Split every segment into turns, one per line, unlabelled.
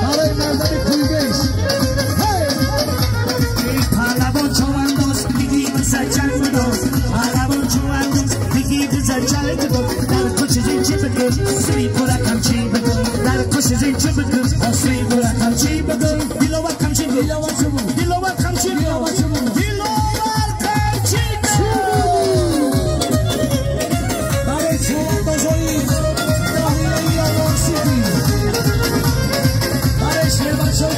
برای مردم کویبش
پهلوان چوانداز میگی بزن جنگ بداز پهلوان چوانداز میگی بزن جنگ بداز در کش زنچه بگم سری پرکم چی بگم در کش زنچه بگم سری پرکم چی بگم دیلوات کم چی بگم دیلوات کم چی بگم
برای چواندازایی ناحیه آوان سیدی برای شهر بچه های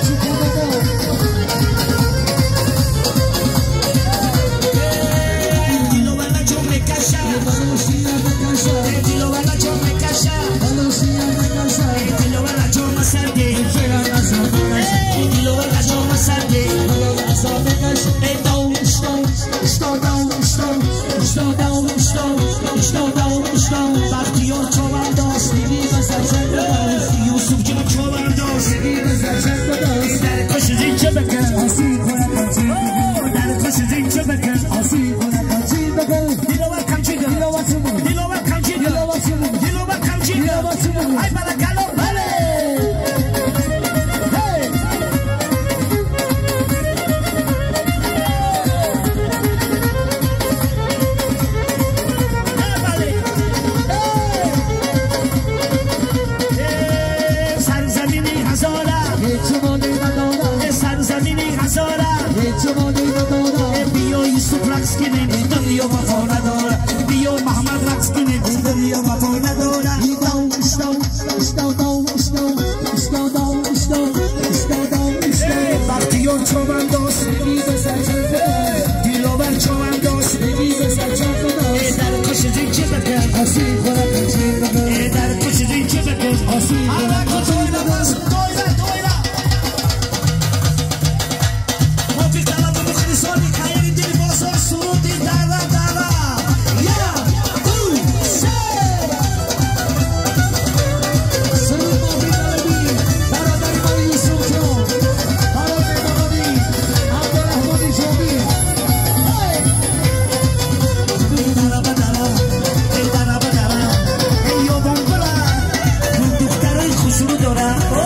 چوکانده
دارم